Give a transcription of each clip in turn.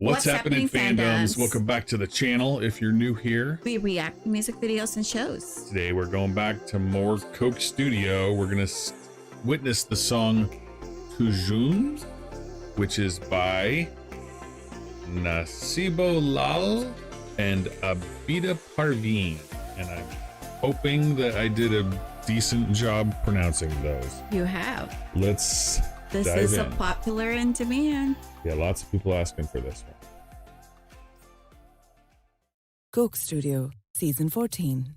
What's happening, fandoms? Welcome back to the channel. If you're new here, we react to music videos and shows. Today we're going back to more Coke Studio. We're gonna witness the song Jhoom, which is by Naseebo Lal and Abida Parveen, and I'm hoping that I did a decent job pronouncing those. You have. Let's This dive is in. a popular in demand. Yeah, lots of people asking for this one. Coke Studio, Season 14.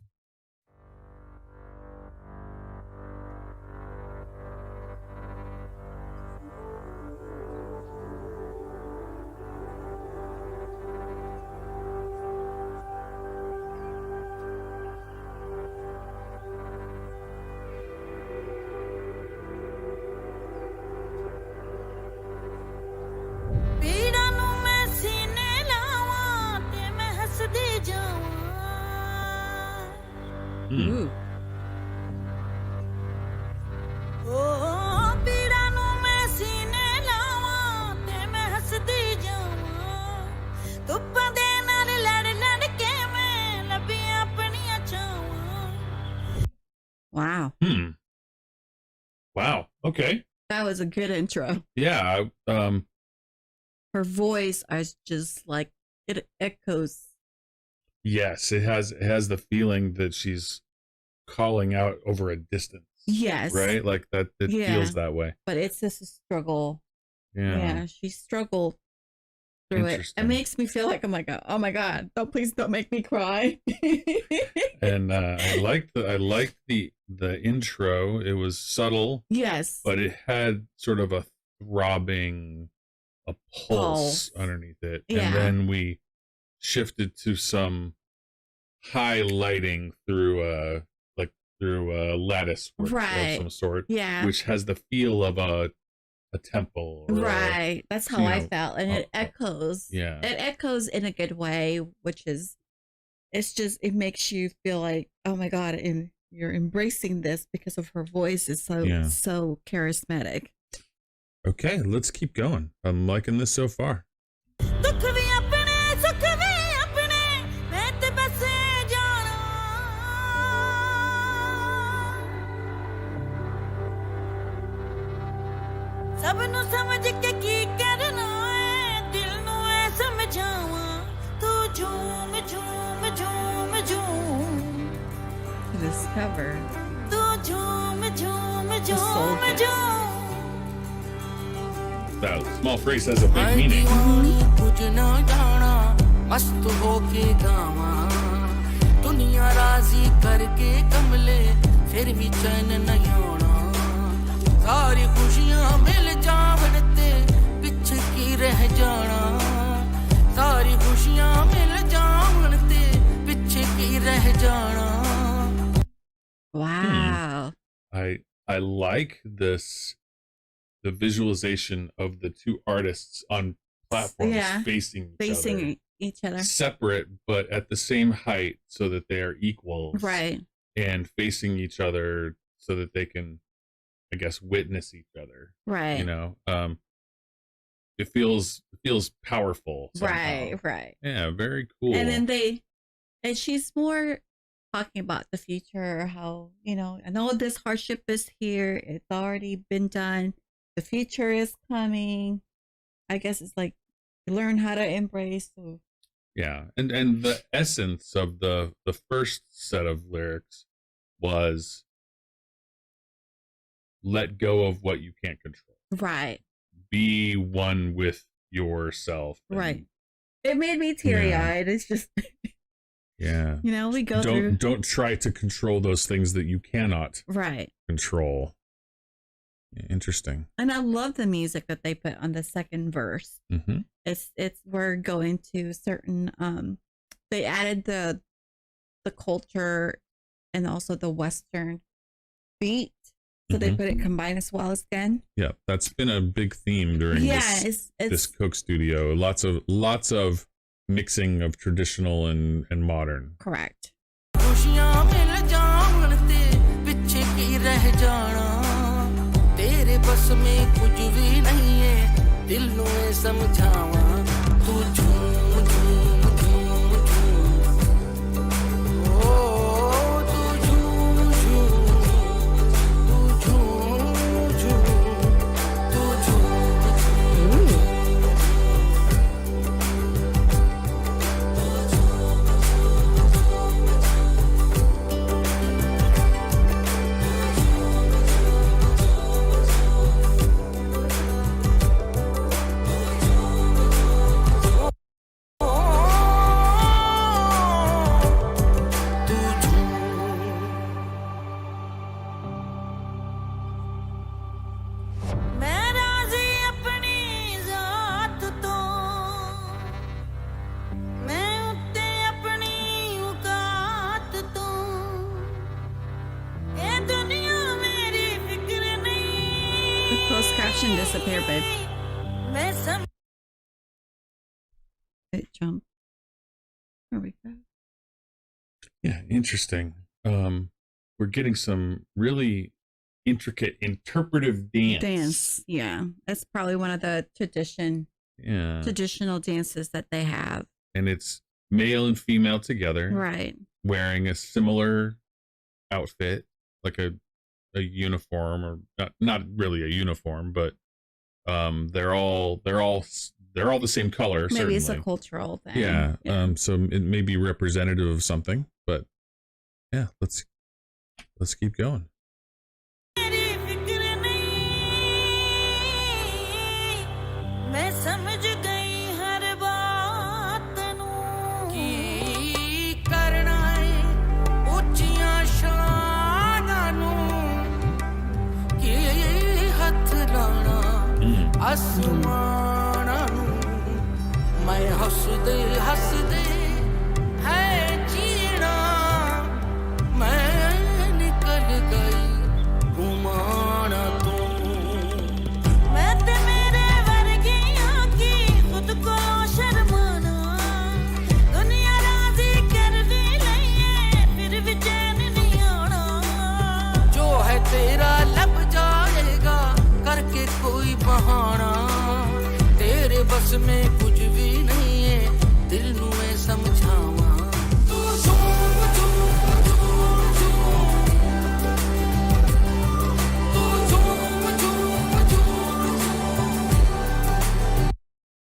Ooh. Wow. Wow. Okay. That was a good intro. Yeah. Her voice is just like it echoes. Yes, it has the feeling that she's calling out over a distance. Yes. Right? Like that it feels that way. But it's just a struggle. Yeah. She struggled through it. It makes me feel like oh my god, please don't make me cry. And I liked the intro. It was subtle. Yes. But it had sort of a throbbing, a pulse underneath it. Yeah. And then we shifted to some highlighting through a lattice work of some sort. Yeah. Which has the feel of a temple. Or that's how I felt. And it echoes. Yeah. It echoes in a good way, which is it makes you feel like, oh my god, and you're embracing this because of her voice is so charismatic. Okay, let's keep going. I'm liking this so far. Discover That small phrase has a big meaning. दुनिया राजी करके कमले फिर भी चैन नहीं होना सारी खुशियां मिल जावनते पीछे की रह जाना सारी खुशियां मिल जावनते पीछे की रह जाना. Wow. I like this, the visualization of the two artists on platforms facing each other, separate but at the same height so that they are equals, right, and facing each other so that they can, I guess, witness each other, right, you know. It feels powerful somehow. right, yeah, very cool. And then she's more talking about the future, how, you know, I know this hardship is here, it's already been done, the future is coming. I guess it's like learn how to embrace. Yeah, and the essence of the first set of lyrics was let go of what you can't control. Right. Be one with yourself. Right. It made me teary-eyed. It's just yeah. You know, we go don't try to control those things that you cannot control. Interesting. And I love the music that they put on the second verse. Mm-hmm. It's we're going to certain they added the culture and also the Western beat, so they put it combined as well again. Yeah, that's been a big theme during this Coke Studio. Lots of mixing of traditional and modern. Correct. तेरे बस में कुछ भी नहीं है दिल में समझावा तू झूम झूम झूम झूम ओ तू झूम झूम तू झूम झूम तू झूम झूम मैं राजी अपनी जात तो मैं उत्ते अपनी औकात तो ये दुनिया मेरी फिक्र नहीं The closed caption disappeared, babe. मैं सम It jumped. There we go. Yeah, interesting. We're getting some really intricate interpretive Dance. Yeah. That's probably one of the Yeah. traditional dances that they have. And it's male and female together, Right. wearing a similar outfit, like a uniform, or not really a uniform, but they're all the same color. Maybe certainly. it's a cultural thing. Yeah. So it may be representative of something, but yeah, let's keep going. मेरी फिक्र नहीं मैं समझ गई हर बात नू की करना है ऊंचियां शानां नू की हथ लाना आसमानां नू मैं हसदे हसदे है जीना मैं निकल गई घुमाना तू मैं ते मेरे वर्गियां की खुद को शर्माना दुनिया राजी कर भी लईए फिर भी चैन नहीं आना जो है तेरा लब जाएगा करके कोई बहाना तेरे बस में कुछ भी नहीं है दिल नू मैं समझावा तू झूम झूम झूम झूम तू झूम झूम झूम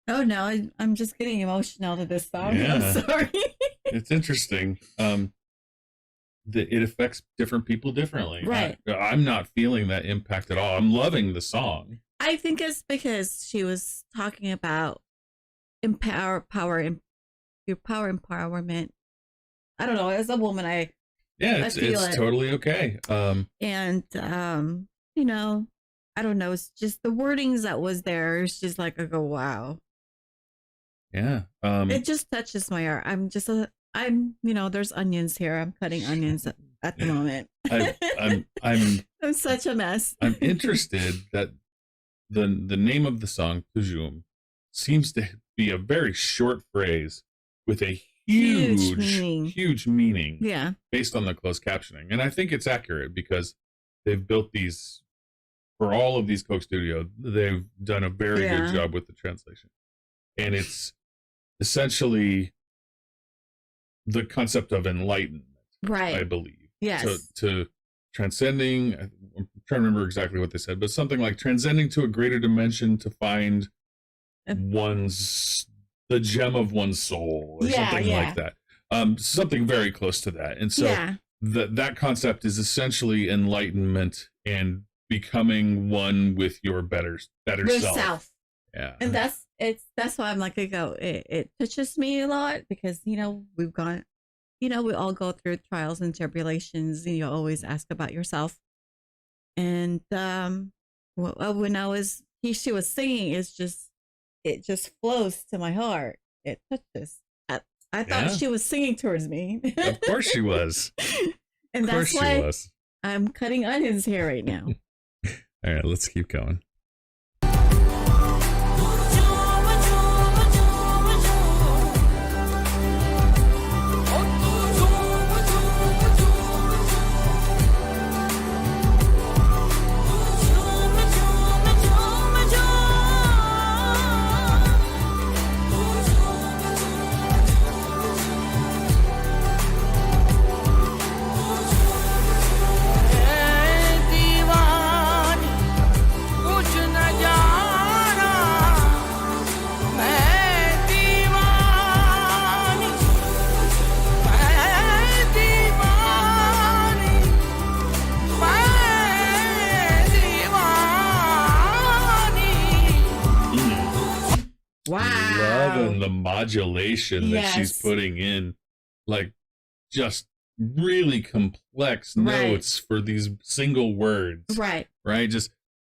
Oh no, I'm just getting emotional to this song. Yeah. I'm sorry. It's interesting. It affects different people differently. Right. I'm not feeling that impact at all. I'm loving the song. I think it's because she was talking about power empowerment. I don't know. As a woman, Yeah, I feel it's it. totally okay. and you know, I don't know. It's just the wordings that was there. It's just like I go, wow. Yeah. It just touches my heart. I'm there's onions here. I'm cutting onions at the moment. I'm such a mess. I'm interested that the name of the song Jhoom seems to be a very short phrase with a huge meaning Yeah. based on the closed captioning. And I think it's accurate because they've built these for all of these Coke Studio. They've done a very good job with the translation. And it's essentially the concept of enlightenment, Right. I believe. Yes. To transcending, I'm trying to remember exactly what they said, but something like transcending to a greater dimension to find the gem of one's soul, or something like that. Something very close to that. And so that concept is essentially enlightenment and becoming one with your better self. Yeah. And that's why I'm like, it touches me a lot because, we all go through trials and tribulations and you always ask about yourself. And when she was singing, it just flows to my heart. It touches. I thought she was singing towards me. Of course she was. And of course that's why she was. I'm cutting onions here right now. All right, let's keep going. the modulation that she's Yes. putting in, like just really complex Right. notes for these single words, Right. right? Just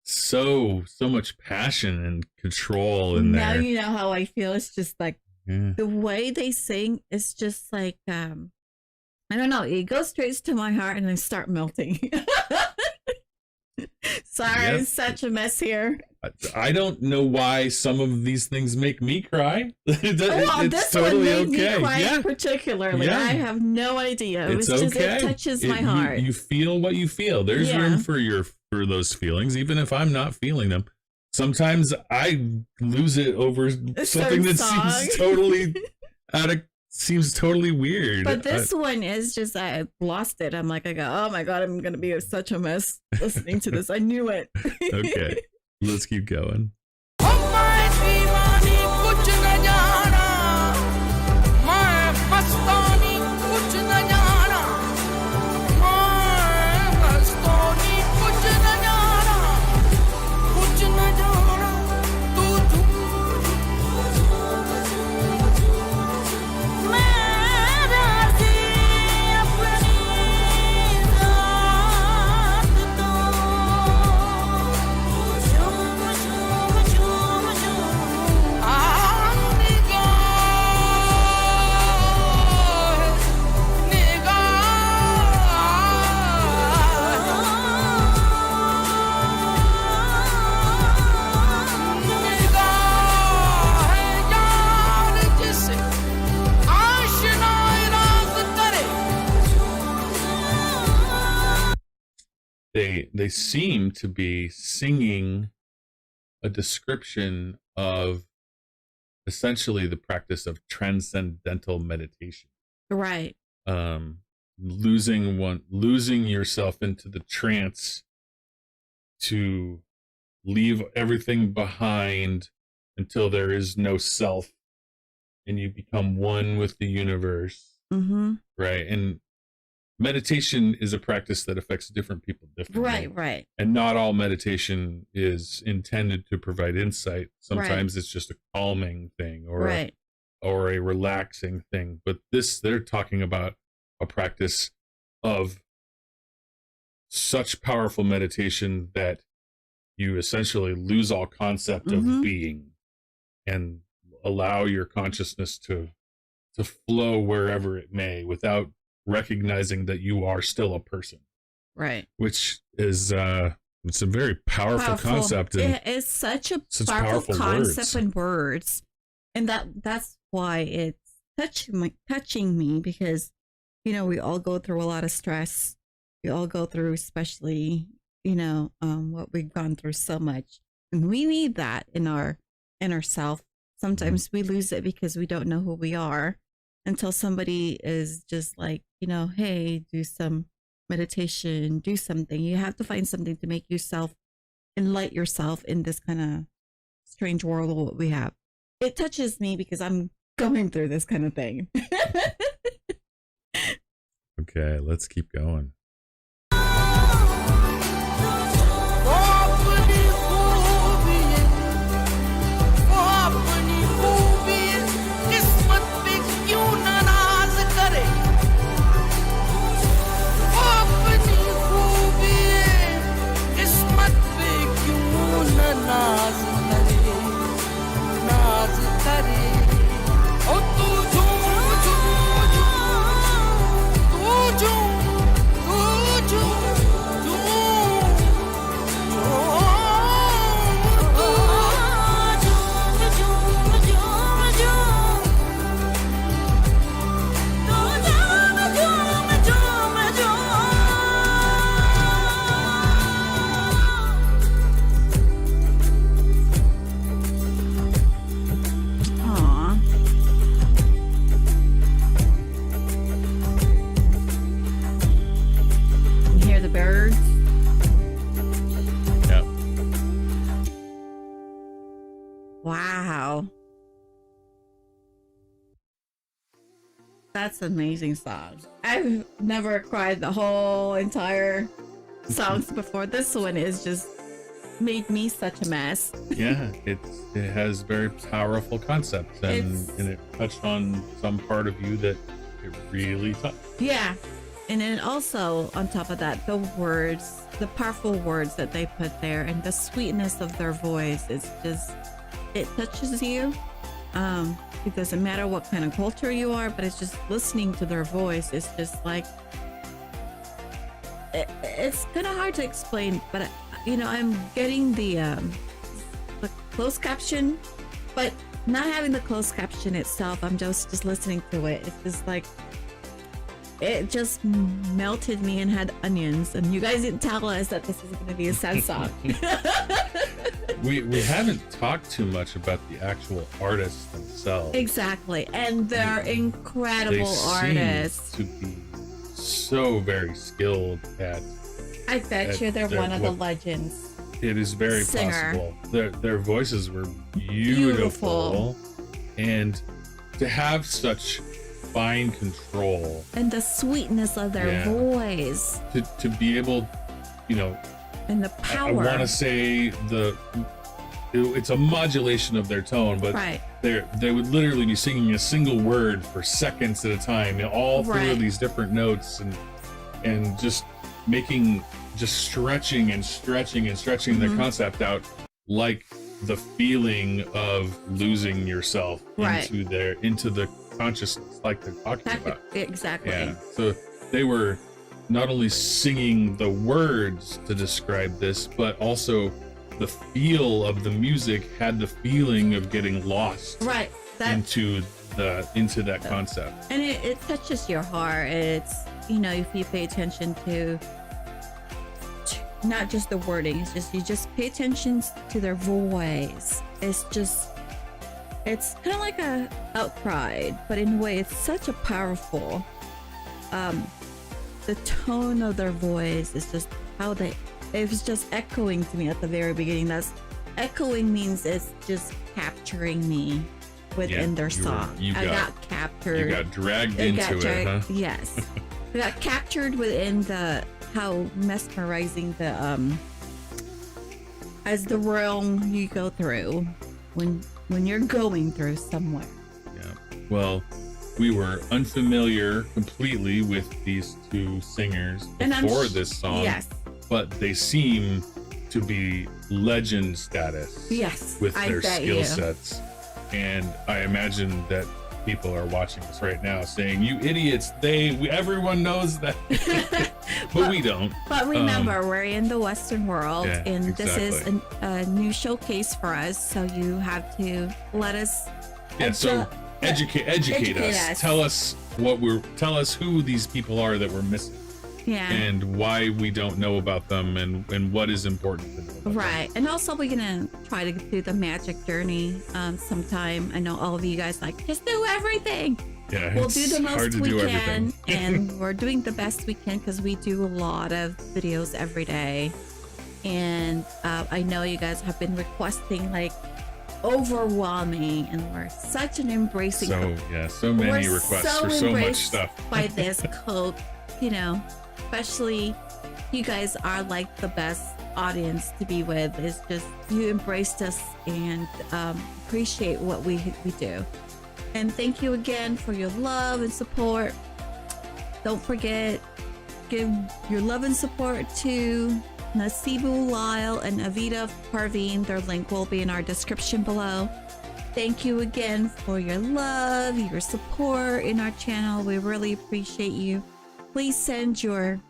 so much passion and control in Now there. you know how I feel. It's just like Yeah. the way they sing is just like I don't know, it goes straight to my heart and I start melting. Sorry, Yep. it's such a mess here. I don't know why some of these things make me cry. Well, It's this totally one made okay. me cry Yeah. particularly. Yeah. I have no idea. It's It's just okay. it touches my You- heart. You feel what you feel. There's Yeah. room for those feelings, even if I'm not feeling them. Sometimes I lose it over something certain that song. seems totally weird. But this one is just I lost it. I'm like, I go, oh my god, I'm gonna be such a mess listening to this. I knew it. Okay, let's keep going. ओ मैं दीवानी कुछ न जाना मैं मस्तानी कुछ न जाना मैं मस्तानी कुछ न जाना तू मेरा सी अपनी रात तो They seem to be singing a description of essentially the practice of transcendental meditation. Right. Losing yourself into the trance to leave everything behind until there is no self and you become one with the universe, Mm-hmm. right? And meditation is a practice that affects different people differently. Right. And not all meditation is intended to provide insight. Sometimes it's just a calming thing or Right. or a relaxing thing. But they're talking about a practice of such powerful meditation that you essentially lose all concept of Mhm. being and allow your consciousness to flow wherever it may without recognizing that you are still a person, Right. which is it's a very powerful concept and It's such a such powerful powerful concept words. and words, and that's why it's touching me because we all go through a lot of stress. We all go through, especially what we've gone through so much, and we need that in our inner self. Sometimes we lose it because we don't know who we are until somebody is just like, hey, do some meditation, do something. You have to find something to make yourself enlight yourself in this kind of strange world of what we have. It touches me because I'm going through this kind of thing. Okay, let's keep going. Aw. You hear the birds? Yeah. Wow. That's an amazing song. I've never cried the whole entire songs before. This one is just made me such a mess. Yeah, it has very powerful concepts, and it touched on some part of you that it really touched. Yeah. And then also on top of that, the words, the powerful words that they put there, and the sweetness of their voice, it's just, it touches you. It doesn't matter what kind of culture you are, but it's just listening to their voice. It's just like, it's kind of hard to explain, but I'm getting the closed caption, but not having the closed caption itself. I'm just listening to it. It's just like, it just melted me and had onions. And you guys didn't tell us that this was going to be a sad song. We haven't talked too much about the actual artists themselves. Exactly, and they're incredible they artists. Seem to be so very skilled at. I bet you they're one of the legends. It is very Singer. possible. Their voices were beautiful, and to have such fine control and the sweetness of their voice, to be able, and the power. I want to say it's a modulation of their tone, but they would literally be singing a single word for seconds at a time, all through these different notes, and just stretching and stretching and stretching the concept out, like the feeling of losing yourself into the consciousness, like they're talking about. Exactly. Yeah. So they were not only singing the words to describe this, but also the feel of the music had the feeling of getting lost into that concept. And it touches your heart. It's, if you pay attention to not just the wording, it's just, you just pay attention to their voice. It's kind of like a outcry, but in a way it's such a powerful, the tone of their voice is just it was just echoing to me at the very beginning. That's echoing means it's just capturing me within their song. I got captured. You got dragged into it, huh? Yes. I got captured within how mesmerizing as the realm you go through when you're going through somewhere. Yeah. Well, we were unfamiliar completely with these two singers before this song. Yes. But they seem to be legend status. Yes. With their skill sets. And I imagine that people are watching this right now saying, "You idiots, everyone knows that." but we don't. But remember, we're in the Western world, and this is a new showcase for us, so you have to let us so educate us. Tell us who these people are that we're missing. Yeah. And why we don't know about them, and what is important to know about them. And also we're gonna try to do the magic journey sometime. I know all of you guys just do everything. Yeah, we'll do the most we can, everything. and we're doing the best we can because we do a lot of videos every day. And I know you guys have been requesting overwhelming, and we're such an embracing. So many requests for so much stuff. By this code, especially you guys are the best audience to be with. It's just, you embraced us and appreciate what we do. And thank you again for your love and support. Don't forget, give your love and support to Naseebo Lal and Abida Parveen. Their link will be in our description below. Thank you again for your love, your support in our channel. We really appreciate you. Please send your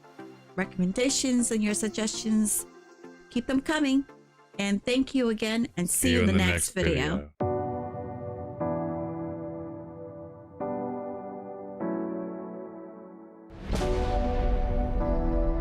recommendations and your suggestions. Keep them coming. And thank you again, and see you in the next video.